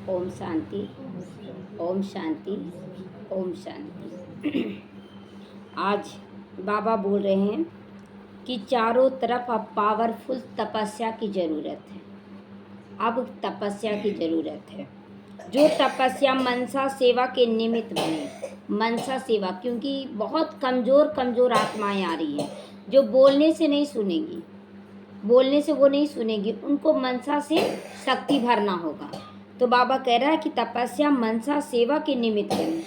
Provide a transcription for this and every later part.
ओम शांति, ओम शांति, ओम शांति। आज बाबा बोल रहे हैं कि चारों तरफ अब पावरफुल तपस्या की ज़रूरत है। अब तपस्या की ज़रूरत है, जो तपस्या मनसा सेवा के निमित्त बने। मनसा सेवा, क्योंकि बहुत कमज़ोर आत्माएं आ रही हैं जो बोलने से नहीं सुनेंगी, बोलने से वो नहीं सुनेगी, उनको मनसा से शक्ति भरना होगा। तो बाबा कह रहा है कि तपस्या मनसा सेवा के निमित्त बनी,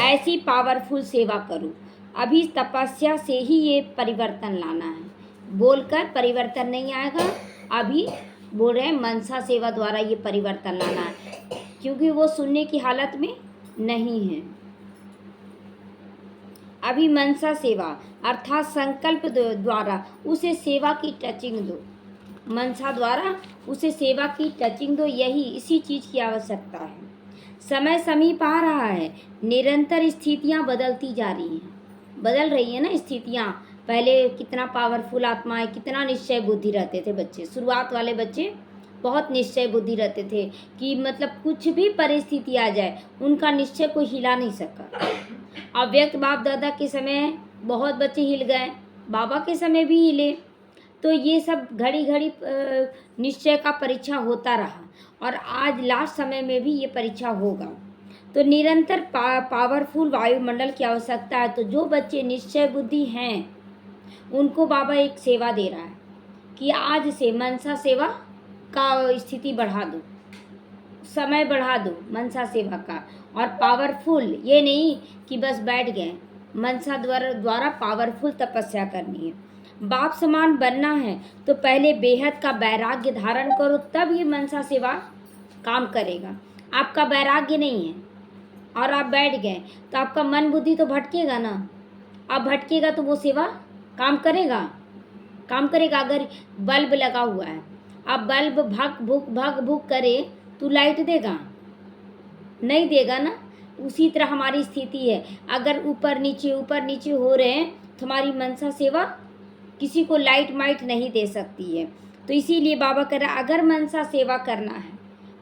ऐसी पावरफुल सेवा करो। अभी तपस्या से ही ये परिवर्तन लाना है, बोलकर परिवर्तन नहीं आएगा। अभी बोल रहे हैं मनसा सेवा द्वारा ये परिवर्तन लाना है, क्योंकि वो सुनने की हालत में नहीं है। अभी मनसा सेवा अर्थात संकल्प द्वारा उसे सेवा की टचिंग दो। मनसा द्वारा उसे सेवा की टचिंग दो, यही इसी चीज़ की आवश्यकता है। समय समीप आ रहा है, निरंतर स्थितियाँ बदलती जा रही हैं, बदल रही हैं ना स्थितियाँ। पहले कितना पावरफुल आत्माएं, कितना निश्चय बुद्धि रहते थे बच्चे, शुरुआत वाले बच्चे बहुत निश्चय बुद्धि रहते थे कि मतलब कुछ भी परिस्थिति आ जाए उनका निश्चय कोई हिला नहीं सका। अव्यक्त बाप दादा के समय बहुत बच्चे हिल गए, बाबा के समय भी हिले। तो ये सब घड़ी घड़ी निश्चय का परीक्षा होता रहा, और आज लास्ट समय में भी ये परीक्षा होगा। तो निरंतर पावरफुल वायुमंडल की आवश्यकता है। तो जो बच्चे निश्चय बुद्धि हैं उनको बाबा एक सेवा दे रहा है कि आज से मनसा सेवा का स्थिति बढ़ा दो, समय बढ़ा दो मनसा सेवा का। और पावरफुल ये नहीं कि बस बैठ गए, मनसा द्वारा पावरफुल तपस्या करनी है। बाप समान बनना है तो पहले बेहद का वैराग्य धारण करो, तब ये मनसा सेवा काम करेगा। आपका वैराग्य नहीं है और आप बैठ गए तो आपका मन बुद्धि तो भटकेगा ना। अब भटकेगा तो वो सेवा काम करेगा, काम करेगा। अगर बल्ब लगा हुआ है, अब बल्ब भग भुक करे तो लाइट देगा? नहीं देगा ना। उसी तरह हमारी स्थिति है, अगर ऊपर नीचे हो रहे हैं तो हमारी मनसा सेवा किसी को लाइट माइट नहीं दे सकती है। तो इसीलिए बाबा कह रहा है अगर मनसा सेवा करना है,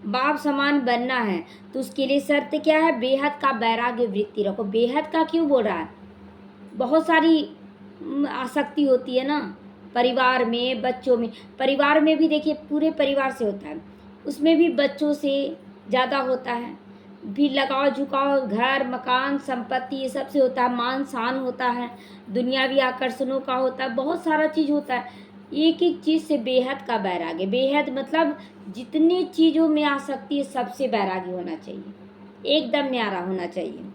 बाप समान बनना है, तो उसके लिए शर्त क्या है? बेहद का वैराग्य वृत्ति रखो। बेहद का क्यों बोल रहा है? बहुत सारी आसक्ति होती है ना, परिवार में, बच्चों में। परिवार में भी देखिए पूरे परिवार से होता है, उसमें भी बच्चों से ज़्यादा होता है। भी लगाव झुकाव, घर मकान संपत्ति, ये सब से होता है। मान शान होता है, दुनियावी आकर्षणों का होता है, बहुत सारा चीज़ होता है। एक एक चीज़ से बेहद का वैराग्य। बेहद मतलब जितनी चीज़ों में आसक्ति है सबसे वैराग्य होना चाहिए, एकदम न्यारा होना चाहिए।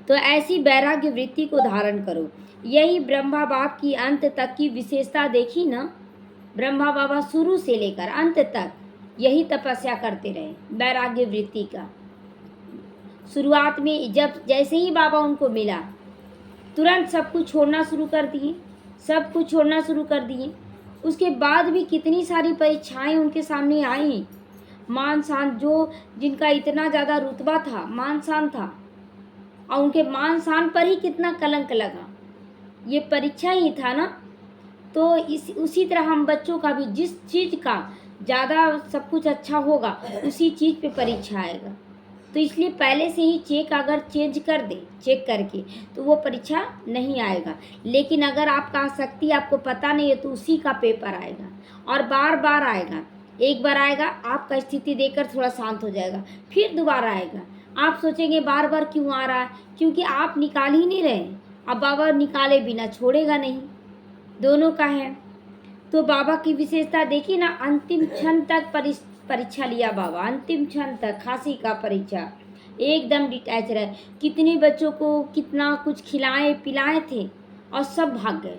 तो ऐसी वैराग्य वृत्ति को धारण करो। यही ब्रह्मा बाप की अंत तक की विशेषता देखी ना। ब्रह्मा बाबा शुरू से लेकर अंत तक यही तपस्या करते रहे, वैराग्य वृत्ति का। शुरुआत में जब जैसे ही बाबा उनको मिला तुरंत सब कुछ छोड़ना शुरू कर दिए, सब कुछ छोड़ना शुरू कर दिए। उसके बाद भी कितनी सारी परीक्षाएं उनके सामने आई। मान शान, जो जिनका इतना ज़्यादा रुतबा था, मान शान था, और उनके मान शान पर ही कितना कलंक लगा, ये परीक्षा ही था ना। तो उसी तरह हम बच्चों का भी जिस चीज़ का ज़्यादा सब कुछ अच्छा होगा उसी चीज़ पे परीक्षा आएगा। तो इसलिए पहले से ही चेक अगर चेंज कर दे, चेक करके, तो वो परीक्षा नहीं आएगा। लेकिन अगर आपका आसक्ति आपको पता नहीं है तो उसी का पेपर आएगा, और बार बार आएगा। एक बार आएगा, आपका स्थिति देखकर थोड़ा शांत हो जाएगा, फिर दोबारा आएगा। आप सोचेंगे बार बार क्यों आ रहा है, क्योंकि आप निकाल ही नहीं रहे। अब बाबा निकाले बिना छोड़ेगा नहीं, दोनों का है। तो बाबा की विशेषता देखिए ना, अंतिम क्षण तक परीक्षा लिया बाबा, अंतिम क्षण तक खांसी का परीक्षा, एकदम डिटैच रहे। कितने बच्चों को कितना कुछ खिलाए पिलाए थे और सब भाग गए।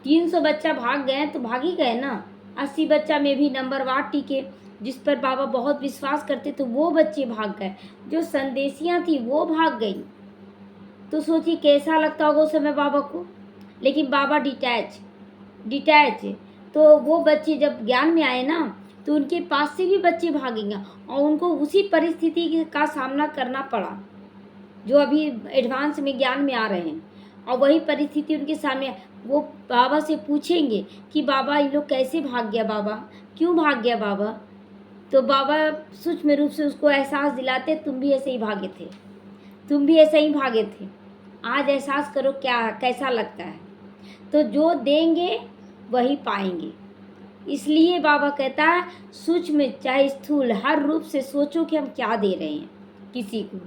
300 बच्चा भाग गए तो भाग ही गए ना। 80 बच्चा में भी नंबर वार टिके, जिस पर बाबा बहुत विश्वास करते थे वो बच्चे भाग गए। जो संदेशियाँ थी वो भाग गई। तो सोचिए कैसा लगता होगा उस समय बाबा को। लेकिन बाबा डिटैच। तो वो बच्चे जब ज्ञान में आए ना तो उनके पास से भी बच्चे भागेंगे, और उनको उसी परिस्थिति का सामना करना पड़ा जो अभी एडवांस में ज्ञान में आ रहे हैं, और वही परिस्थिति उनके सामने। वो बाबा से पूछेंगे कि बाबा ये लोग कैसे भाग गया, बाबा क्यों भाग गया बाबा। तो बाबा सूक्ष्म रूप से उसको एहसास दिलाते, तुम भी ऐसे ही भागे थे, तुम भी ऐसे ही भागे थे, आज एहसास करो क्या कैसा लगता है। तो जो देंगे वही पाएंगे। इसलिए बाबा कहता है सूक्ष्म चाहे स्थूल हर रूप से सोचो कि हम क्या दे रहे हैं किसी को।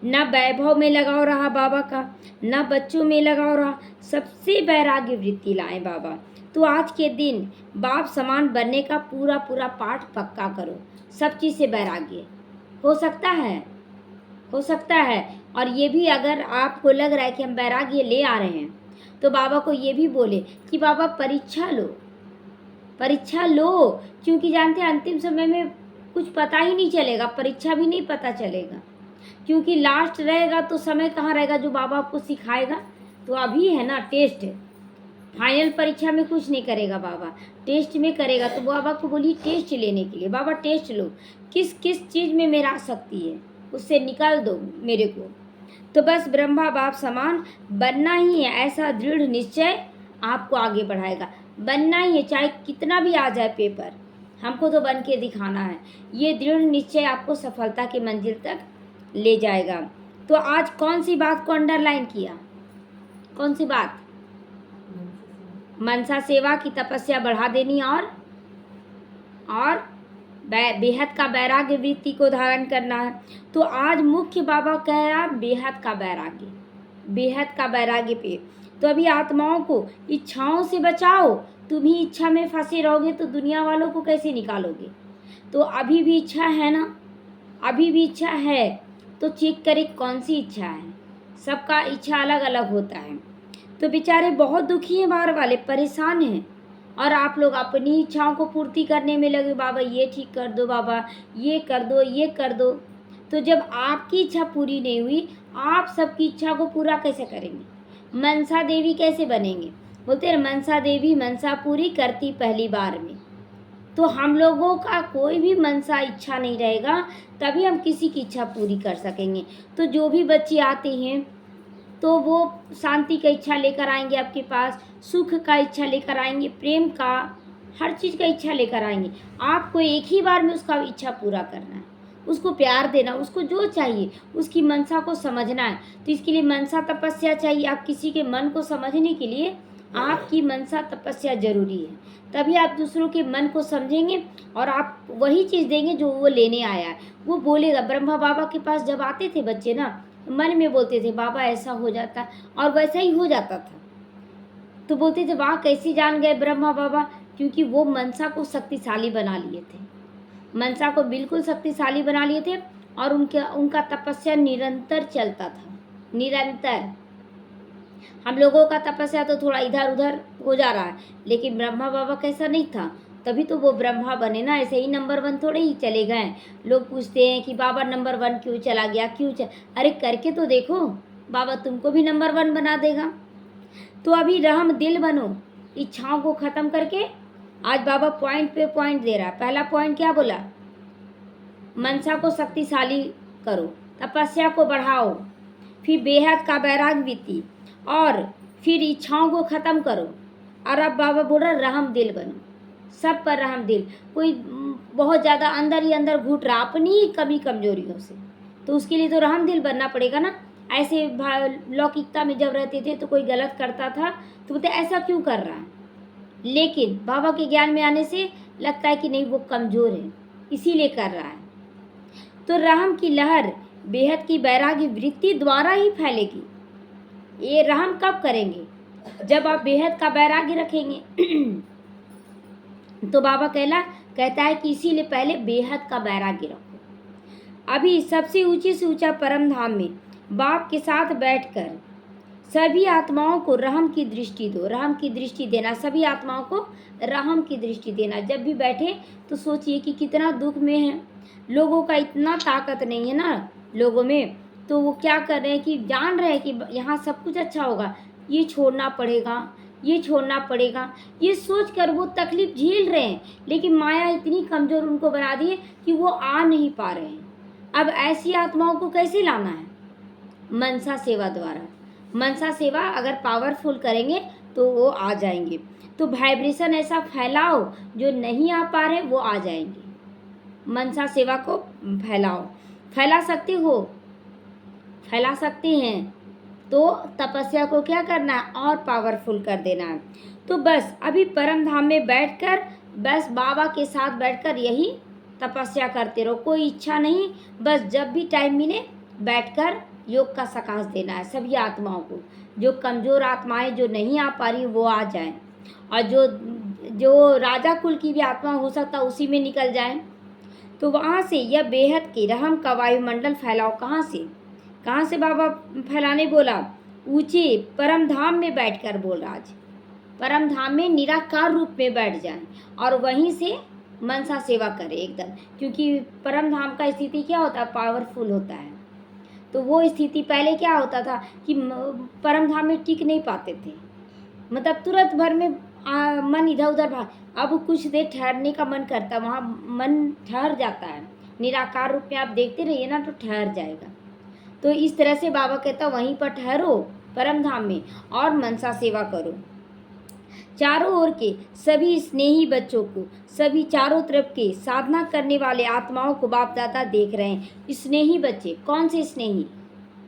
न वैभव में लगाव रहा बाबा का, न बच्चों में लगाव रहा, सबसे वैराग्य वृत्ति लाए बाबा। तो आज के दिन बाप समान बनने का पूरा पूरा पाठ पक्का करो। सब चीज़ से वैराग्य हो सकता है, हो सकता है। और ये भी अगर आपको लग रहा है कि हम वैराग्य ले आ रहे हैं तो बाबा को ये भी बोले कि बाबा परीक्षा लो, परीक्षा लो, क्योंकि जानते हैं अंतिम समय में कुछ पता ही नहीं चलेगा, परीक्षा भी नहीं पता चलेगा, क्योंकि लास्ट रहेगा तो समय कहाँ रहेगा जो बाबा आपको सिखाएगा। तो अभी है ना टेस्ट, फाइनल परीक्षा में कुछ नहीं करेगा बाबा, टेस्ट में करेगा। तो बाबा को बोलिए टेस्ट लेने के लिए, बाबा टेस्ट लो, किस किस चीज़ में मेरा आसक्ति है उससे निकाल दो मेरे को। तो बस ब्रह्मा बाप समान बनना ही है, ऐसा दृढ़ निश्चय आपको आगे बढ़ाएगा। बनना ही है, चाहे कितना भी आ जाए पेपर, हमको तो बन के दिखाना है। ये दृढ़ निश्चय आपको सफलता की मंजिल तक ले जाएगा। तो आज कौन सी बात को अंडरलाइन किया, कौन सी बात? मनसा सेवा की तपस्या बढ़ा देनी और बेहद का वैराग्य वृत्ति को धारण करना है। तो आज मुख्य बाबा कह रहा बेहद का वैराग्य, बेहद का वैराग्य पे। तो अभी आत्माओं को इच्छाओं से बचाओ, तुम ही इच्छा में फंसे रहोगे तो दुनिया वालों को कैसे निकालोगे। तो अभी भी इच्छा है ना, अभी भी इच्छा है तो चेक करें कौन सी इच्छा है। सबका इच्छा अलग अलग होता है। तो बेचारे बहुत दुखी हैं, बाहर वाले परेशान हैं, और आप लोग अपनी इच्छाओं को पूर्ति करने में लगे, बाबा ये ठीक कर दो, बाबा ये कर दो, ये कर दो। तो जब आपकी इच्छा पूरी नहीं हुई, आप सबकी इच्छा को पूरा कैसे करेंगे? मनसा देवी कैसे बनेंगे? बोलते हैं मनसा देवी मनसा पूरी करती पहली बार में। तो हम लोगों का कोई भी मनसा इच्छा नहीं रहेगा, तभी हम किसी की इच्छा पूरी कर सकेंगे। तो जो भी बच्चे आते हैं तो वो शांति का इच्छा लेकर आएंगे आपके पास, सुख का इच्छा लेकर आएंगे, प्रेम का, हर चीज़ का इच्छा लेकर आएंगे। आपको एक ही बार में उसका इच्छा पूरा करना है, उसको प्यार देना, उसको जो चाहिए उसकी मनसा को समझना है। तो इसके लिए मनसा तपस्या चाहिए। आप किसी के मन को समझने के लिए आपकी मनसा तपस्या जरूरी है, तभी आप दूसरों के मन को समझेंगे और आप वही चीज़ देंगे जो वो लेने आया है। वो बोलेगा, ब्रह्मा बाबा के पास जब आते थे बच्चे ना, मन में बोलते थे बाबा ऐसा हो जाता, और वैसा ही हो जाता था। तो बोलते थे वाह कैसे जान गए ब्रह्मा बाबा, क्योंकि वो मनसा को शक्तिशाली बना लिए थे, मनसा को बिल्कुल शक्तिशाली बना लिए थे, और उनका तपस्या निरंतर चलता था, निरंतर। हम लोगों का तपस्या तो थोड़ा इधर उधर हो जा रहा है, लेकिन ब्रह्मा बाबा कैसा नहीं था, तभी तो वो ब्रह्मा बने ना। ऐसे ही नंबर 1 थोड़े ही चले गए। लोग पूछते हैं कि बाबा नंबर 1 क्यों चला गया, अरे करके तो देखो, बाबा तुमको भी नंबर 1 बना देगा। तो अभी रहम दिल बनो, इच्छाओं को ख़त्म करके। आज बाबा पॉइंट पे पॉइंट दे रहा है। पहला पॉइंट क्या बोला? मनसा को शक्तिशाली करो, तपस्या को बढ़ाओ, फिर बेहद का वैराग्य वृत्ति, और फिर इच्छाओं को ख़त्म करो। और अब बाबा बोल रहा रहम दिल बनो, सब पर रहम दिल। कोई बहुत ज़्यादा अंदर ही अंदर घुट रहा अपनी ही कमी कमजोरियों से, तो उसके लिए तो रहम दिल बनना पड़ेगा ना। ऐसे लौकिकता में जब रहते थे तो कोई गलत करता था तो बोलते ऐसा क्यों कर रहा है, लेकिन बाबा के ज्ञान में आने से लगता है कि नहीं वो कमज़ोर है इसीलिए कर रहा है। तो रहम की लहर बेहद की वैराग्य वृत्ति द्वारा ही फैलेगी। ये रहम कब करेंगे? जब आप बेहद का वैराग्य रखेंगे। तो बाबा कहता है कि इसीलिए पहले बेहद का वैराग्य रखो। अभी सबसे ऊंचे से ऊंचा परम धाम में बाप के साथ बैठकर सभी आत्माओं को रहम की दृष्टि दो, रहम की दृष्टि देना, सभी आत्माओं को रहम की दृष्टि देना। जब भी बैठे तो सोचिए कि कितना दुख में है, लोगों का इतना ताकत नहीं है ना लोगों में, तो वो क्या कर रहे हैं कि जान रहे हैं कि यहाँ सब कुछ अच्छा होगा, ये छोड़ना पड़ेगा, ये छोड़ना पड़ेगा, ये सोच कर वो तकलीफ झेल रहे हैं, लेकिन माया इतनी कमज़ोर उनको बना दी है कि वो आ नहीं पा रहे हैं। अब ऐसी आत्माओं को कैसे लाना है? मनसा सेवा द्वारा। मनसा सेवा अगर पावरफुल करेंगे तो वो आ जाएंगे। तो वाइब्रेशन ऐसा फैलाओ जो नहीं आ पा रहे वो आ जाएंगे। मनसा सेवा को फैलाओ। फैला सकते हो, फैला सकते हैं, तो तपस्या को क्या करना है, और पावरफुल कर देना है। तो बस अभी परम धाम में बैठकर बस बाबा के साथ बैठकर यही तपस्या करते रहो, कोई इच्छा नहीं, बस जब भी टाइम मिले बैठकर योग का सकाश देना है सभी आत्माओं को। जो कमज़ोर आत्माएं जो नहीं आ पा रही वो आ जाएं, और जो जो राजा कुल की भी आत्मा हो सकता उसी में निकल जाएं। तो वहाँ से यह बेहद के रहम का वायुमंडल फैलाओ। कहाँ से बाबा फैलाने बोला? ऊंचे परम धाम में बैठकर बोल रहा, आज परम धाम में निराकार रूप में बैठ जाएं और वहीं से मनसा सेवा करें एकदम, क्योंकि परम धाम का स्थिति क्या होता है, पावरफुल होता है। तो वो स्थिति पहले क्या होता था कि परम धाम में टिक नहीं पाते थे, मतलब तुरंत भर में मन इधर उधर भाग। अब कुछ देर ठहरने का मन करता, वहाँ मन ठहर जाता है। निराकार रूप में आप देखते रहिए ना तो ठहर जाएगा। तो इस तरह से बाबा कहता वहीं पर ठहरो परम धाम में और मनसा सेवा करो। चारों ओर के सभी स्नेही बच्चों को, सभी चारों तरफ के साधना करने वाले आत्माओं को बाप दादा देख रहे हैं। स्नेही बच्चे कौन से स्नेही?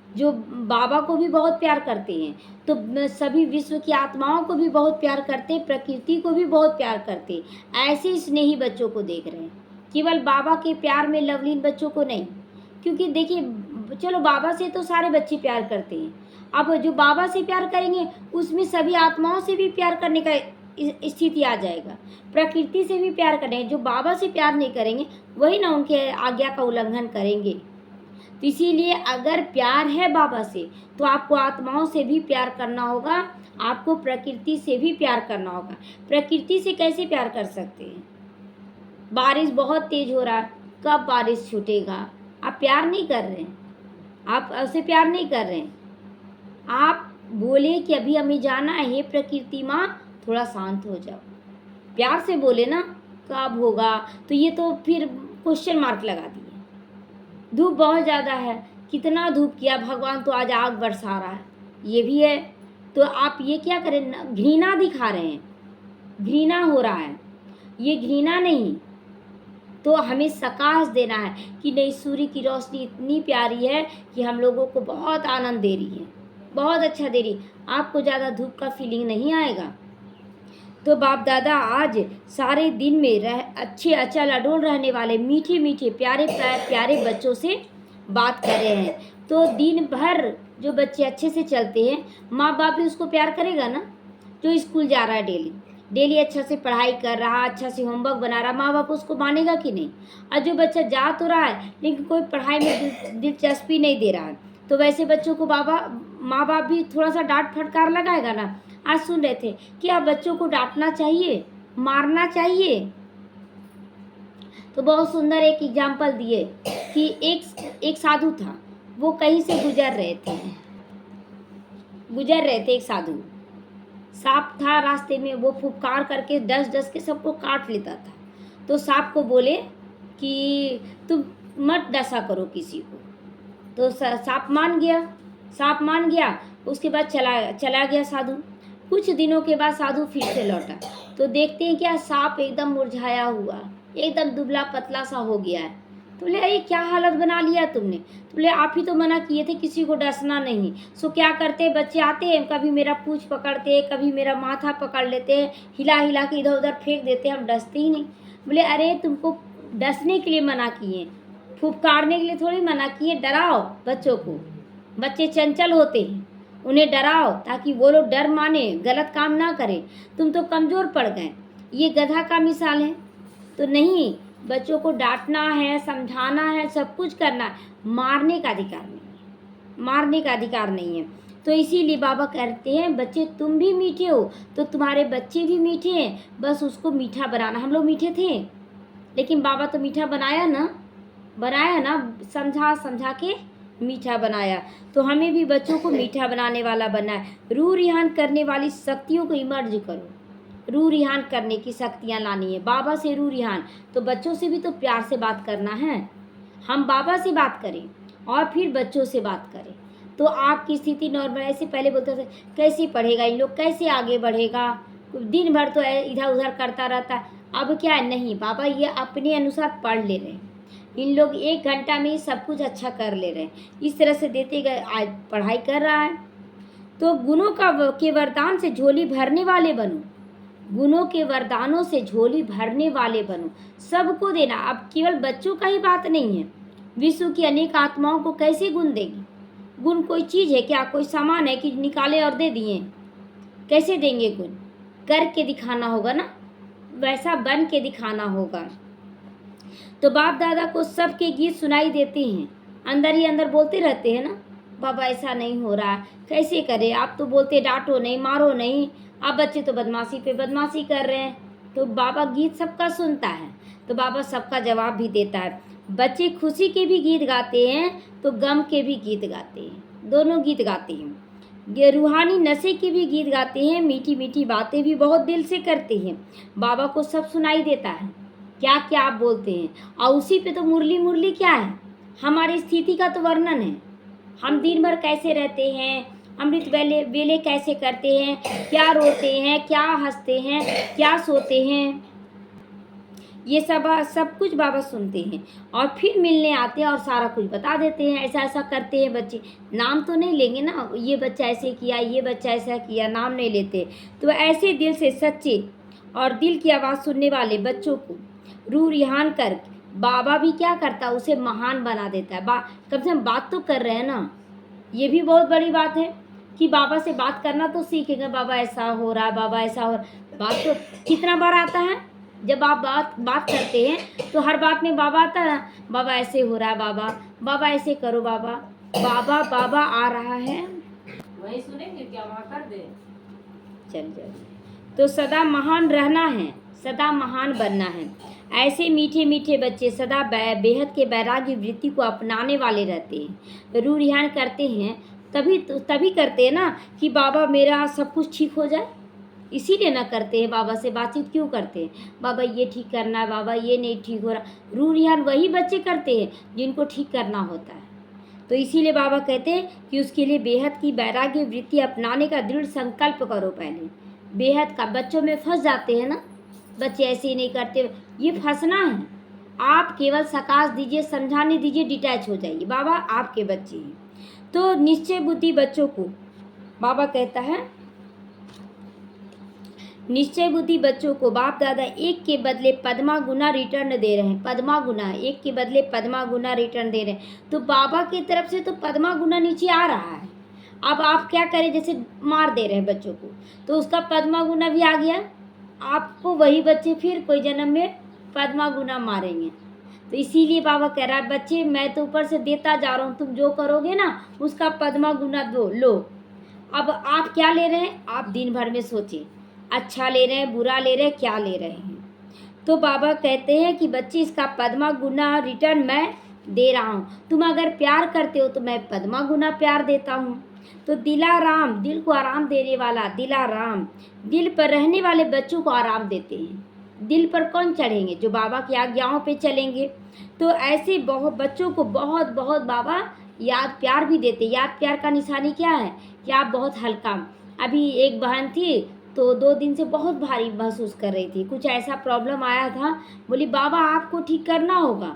जो बाबा को भी बहुत प्यार करते हैं, तो सभी विश्व की आत्माओं को भी बहुत प्यार करते, प्रकृति को भी बहुत प्यार करते, ऐसे स्नेही बच्चों को देख रहे हैं। केवल बाबा के प्यार में लवलीन बच्चों को नहीं, क्योंकि देखिए चलो बाबा से तो सारे बच्चे प्यार करते हैं, अब जो बाबा से प्यार करेंगे उसमें सभी आत्माओं से भी प्यार करने का स्थिति आ जाएगा। प्रकृति से भी प्यार करेंगे, जो बाबा से प्यार नहीं करेंगे वही ना उनके आज्ञा का उल्लंघन करेंगे। तो इसीलिए अगर प्यार है बाबा से तो आपको आत्माओं से भी प्यार करना होगा, आपको प्रकृति से भी प्यार करना होगा। प्रकृति से कैसे प्यार कर सकते हैं? बारिश बहुत तेज हो रहा है, कब बारिश छूटेगा? आप प्यार नहीं कर रहे हैं, आप उससे प्यार नहीं कर रहे हैं। आप बोले कि अभी हमें जाना है, हे प्रकृति माँ थोड़ा शांत हो जाओ, प्यार से बोले ना, कब होगा? तो ये तो फिर क्वेश्चन मार्क लगा दिए। धूप बहुत ज़्यादा है, कितना धूप किया, भगवान तो आज आग बरसा रहा है, ये भी है। तो आप ये क्या करें, घृणा दिखा रहे हैं, घृणा हो रहा है, ये घृणा नहीं। तो हमें सकाश देना है कि नहीं, सूर्य की रोशनी इतनी प्यारी है कि हम लोगों को बहुत आनंद दे रही है, बहुत अच्छा दे रही, आपको ज़्यादा धूप का फीलिंग नहीं आएगा। तो बाप दादा आज सारे दिन में अच्छे अचल अडोल रहने वाले मीठे मीठे प्यारे प्यारे बच्चों से बात कर रहे हैं। तो दिन भर जो बच्चे अच्छे से चलते हैं, माँ बाप भी उसको प्यार करेगा ना। जो स्कूल जा रहा है डेली अच्छा से पढ़ाई कर रहा, अच्छा से होमवर्क बना रहा, माँ बाप उसको मानेगा कि नहीं? और जो बच्चा जा तो रहा है लेकिन कोई पढ़ाई में दिलचस्पी नहीं दे रहा है, तो वैसे बच्चों को माँ बाप भी थोड़ा सा डांट फटकार लगाएगा ना। आज सुन रहे थे कि आप बच्चों को डांटना चाहिए, मारना चाहिए। तो बहुत सुंदर एक एग्जाम्पल दिए कि एक साधु था, वो कहीं से गुजर रहे थे एक साधु, सांप था रास्ते में, वो फुफकार करके डस के सबको काट लेता था। तो सांप को बोले कि तुम मत डसा करो किसी को। तो सांप मान गया। उसके बाद चला गया साधु। कुछ दिनों के बाद साधु फिर से लौटा, तो देखते हैं क्या, सांप एकदम मुरझाया हुआ, एकदम दुबला पतला सा हो गया है। तो बोले ये क्या हालत बना लिया तुमने? तो बोले आप ही तो मना किए थे किसी को डसना नहीं। सो क्या करते, बच्चे आते हैं, कभी मेरा पूंछ पकड़ते, कभी मेरा माथा पकड़ लेते हैं, हिला के इधर उधर फेंक देते, हम डसते ही नहीं। बोले अरे तुमको डसने के लिए मना किए, फुफकारने के लिए थोड़ी मना किए। डराओ बच्चों को, बच्चे चंचल होते हैं, उन्हें डराओ ताकि वो लोग डर माने, गलत काम ना करें। तुम तो कमज़ोर पड़ गए, ये गधा का मिसाल है। तो नहीं, बच्चों को डांटना है, समझाना है, सब कुछ करना है, मारने का अधिकार नहीं है। तो इसीलिए बाबा कहते हैं बच्चे तुम भी मीठे हो तो तुम्हारे बच्चे भी मीठे हैं, बस उसको मीठा बनाना। हम लोग मीठे थे लेकिन बाबा तो मीठा बनाया ना, समझा के मीठा बनाया। तो हमें भी बच्चों को मीठा बनाने वाला बनना है। रूह रिहान करने वाली शक्तियों को इमर्ज करो, रूह रिहान करने की शक्तियाँ लानी है। बाबा से रूह रिहान, तो बच्चों से भी तो प्यार से बात करना है। हम बाबा से बात करें और फिर बच्चों से बात करें तो आपकी स्थिति नॉर्मल। ऐसे पहले बोलते थे कैसे पढ़ेगा इन लोग, कैसे आगे बढ़ेगा, दिन भर तो इधर उधर करता रहता है। अब क्या है, नहीं, बाबा ये अपने अनुसार पढ़ ले रहे हैं, इन लोग 1 घंटा में ही सब कुछ अच्छा कर ले रहे हैं। इस तरह से देते गए आज पढ़ाई कर रहा है। तो गुणों के वरदान से झोली भरने वाले बनो, गुणों के वरदानों से झोली भरने वाले बनो, सबको देना। अब केवल बच्चों का ही बात नहीं है, विश्व की अनेक आत्माओं को कैसे गुण देगी? गुण कोई चीज़ है क्या? कोई सामान है कि निकाले और दे दिए? कैसे देंगे गुण? करके दिखाना होगा ना, वैसा बन के दिखाना होगा। तो बाप दादा को सबके गीत सुनाई देते हैं, अंदर ही अंदर बोलते रहते हैं ना, बाबा ऐसा नहीं हो रहा, कैसे करें? आप तो बोलते डांटो नहीं, मारो नहीं, आप बच्चे तो बदमाशी पे बदमाशी कर रहे हैं। तो बाबा गीत सबका सुनता है, तो बाबा सबका जवाब भी देता है। बच्चे खुशी के भी गीत गाते हैं तो गम के भी गीत गाते हैं, दोनों गीत गाते हैं। ये रूहानी नशे के भी गीत गाते हैं, मीठी मीठी बातें भी बहुत दिल से करते हैं। बाबा को सब सुनाई देता है, क्या क्या आप बोलते हैं। और उसी पे तो मुरली मुरली क्या है, हमारी स्थिति का तो वर्णन है। हम दिन भर कैसे रहते हैं, अमृत वेले वेले कैसे करते हैं, क्या रोते हैं, क्या हंसते हैं, क्या सोते हैं, ये सब कुछ बाबा सुनते हैं और फिर मिलने आते हैं और सारा कुछ बता देते हैं। ऐसा ऐसा करते हैं बच्चे, नाम तो नहीं लेंगे ना, ये बच्चा ऐसे किया, ये बच्चा ऐसा किया, नाम नहीं लेते। तो ऐसे दिल से सच्चे और दिल की आवाज़ सुनने वाले बच्चों को रूह रिहान कर बाबा भी क्या करता है, उसे महान बना देता है। कम से कम बात तो कर रहे हैं ना, ये भी बहुत बड़ी बात है कि बाबा से बात करना तो सीखेंगे। बाबा ऐसा हो रहा है, बाबा ऐसा हो रहा है, बात तो कितना बार आता है। जब आप बात करते हैं तो हर बात में बाबा आता है, बाबा ऐसे हो रहा है, बाबा बाबा ऐसे करो, बाबा बाबा बाबा आ रहा है, वही सुनेंगे क्या, वहाँ कर दे। चल चल। तो सदा महान रहना है, सदा महान बनना है। ऐसे मीठे मीठे बच्चे सदा बेहद के वैराग्य वृत्ति को अपनाने वाले रहते हैं, रूह रिहान करते हैं। तभी करते हैं ना कि बाबा मेरा सब कुछ ठीक हो जाए, इसीलिए ना करते हैं। बाबा से बातचीत क्यों करते हैं, बाबा ये ठीक करना है, बाबा ये नहीं ठीक हो रहा। रूह रिहान वही बच्चे करते हैं जिनको ठीक करना होता है। तो इसीलिए बाबा कहते हैं कि उसके लिए बेहद की वैराग्य वृत्ति अपनाने का दृढ़ संकल्प करो। पहले बेहद का, बच्चों में फंस जाते हैं ना बच्चे, ऐसे ही नहीं करते, ये फंसना है। आप केवल सकाश दीजिए, समझाने दीजिए, डिटैच हो जाइए, बाबा आपके बच्चे हैं। तो निश्चय बुद्धि बच्चों को बाबा कहता है, निश्चय बुद्धि बच्चों को बाप दादा एक के बदले पद्मा गुना रिटर्न दे रहे हैं। पद्मा गुना, एक के बदले पद्मा गुना रिटर्न दे रहे हैं। तो बाबा की तरफ से तो पद्मा गुना नीचे आ रहा है। अब आप क्या करें, जैसे मार दे रहे हैं बच्चों को तो उसका पद्मा गुना भी आ गया, आपको वही बच्चे फिर कोई जन्म में पद्मा गुना मारेंगे। तो इसीलिए बाबा कह रहा है, बच्चे मैं तो ऊपर से देता जा रहा हूँ, तुम जो करोगे ना उसका पद्मा गुना दो लो। अब आप क्या ले रहे हैं, आप दिन भर में सोचें, अच्छा ले रहे हैं, बुरा ले रहे हैं, क्या ले रहे हैं। तो बाबा कहते हैं कि बच्चे इसका पद्मा गुना रिटर्न मैं दे रहा हूँ। तुम अगर प्यार करते हो तो मैं पद्मा गुना प्यार देता हूँ। तो दिलाराम, दिल को आराम देने वाला दिलाराम, दिल पर रहने वाले बच्चों को आराम देते हैं। दिल पर कौन चढ़ेंगे, जो बाबा की आज्ञाओं पे चलेंगे। तो ऐसे बहुत बच्चों को बहुत बहुत बाबा याद प्यार भी देते। याद प्यार का निशानी क्या है कि आप बहुत हल्का। अभी एक बहन थी तो 2 दिन से बहुत भारी महसूस कर रही थी, कुछ ऐसा प्रॉब्लम आया था। बोली बाबा आपको ठीक करना होगा,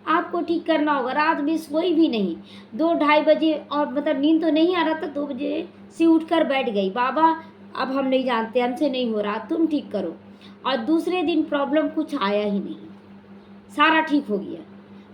आपको ठीक करना होगा। रात में सोई भी नहीं, 2-2:30 बजे, और मतलब नींद तो नहीं आ रहा था, 2 बजे से उठकर बैठ गई, बाबा अब हम नहीं जानते, हमसे नहीं हो रहा, तुम ठीक करो। और दूसरे दिन प्रॉब्लम कुछ आया ही नहीं, सारा ठीक हो गया।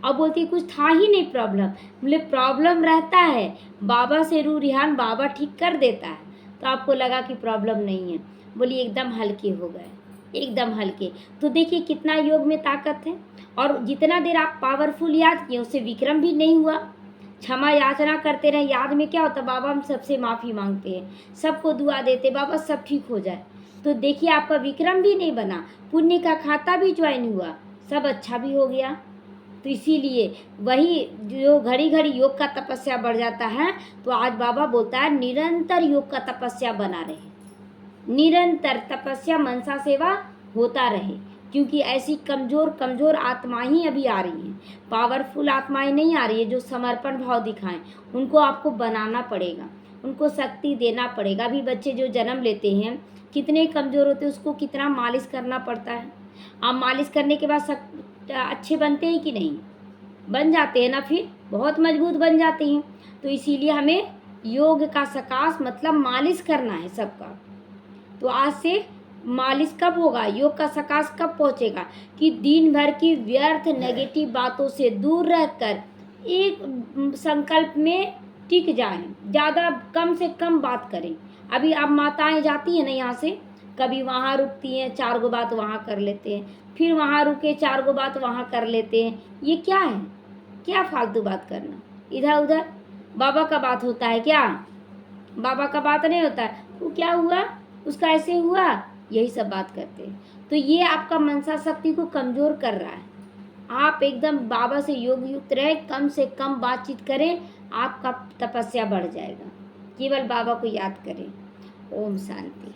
और बोलती कुछ था ही नहीं प्रॉब्लम। बोले प्रॉब्लम रहता है, बाबा से रूह रिहान बाबा ठीक कर देता है। तो आपको लगा कि प्रॉब्लम नहीं है, बोली एकदम हल्के हो गए, एकदम हल्के। तो देखिए कितना योग में ताकत है। और जितना देर आप पावरफुल याद किए उससे विक्रम भी नहीं हुआ। क्षमा याचना करते रहे, याद में क्या होता, बाबा हम सबसे माफ़ी मांगते हैं, सबको दुआ देते, बाबा सब ठीक हो जाए। तो देखिए आपका विक्रम भी नहीं बना, पुण्य का खाता भी ज्वाइन हुआ, सब अच्छा भी हो गया। तो इसीलिए वही जो घड़ी घड़ी योग का तपस्या बढ़ जाता है। तो आज बाबा बोलता है निरंतर योग का तपस्या बना रहे, निरंतर तपस्या मनसा सेवा होता रहे। क्योंकि ऐसी कमज़ोर आत्माएं ही अभी आ रही हैं, पावरफुल आत्माएं नहीं आ रही है जो समर्पण भाव दिखाएं। उनको आपको बनाना पड़ेगा, उनको शक्ति देना पड़ेगा। अभी बच्चे जो जन्म लेते हैं कितने कमज़ोर होते हैं, उसको कितना मालिश करना पड़ता है। आप मालिश करने के बाद अच्छे बनते हैं कि नहीं, बन जाते हैं ना, फिर बहुत मजबूत बन जाते हैं। तो इसीलिए हमें योग का सकाश मतलब मालिश करना है सबका। तो आज से मालिश कब होगा, योग का सकाश कब पहुंचेगा कि दिन भर की व्यर्थ नेगेटिव बातों से दूर रहकर एक संकल्प में टिक जाएं, ज़्यादा कम से कम बात करें। अभी अब माताएं जाती हैं ना यहाँ से, कभी वहाँ रुकती हैं, 4 गो बात वहाँ कर लेते हैं, फिर वहाँ रुके 4 गो बात वहाँ कर लेते हैं। ये क्या है, क्या फालतू बात करना इधर उधर। बाबा का बात होता है क्या, बाबा का बात नहीं होता है, वो क्या हुआ, उसका ऐसे हुआ, यही सब बात करते हैं। तो ये आपका मनसा शक्ति को कमज़ोर कर रहा है। आप एकदम बाबा से योग युक्त रहे, कम से कम बातचीत करें, आपका तपस्या बढ़ जाएगा। केवल बाबा को याद करें। ओम शांति।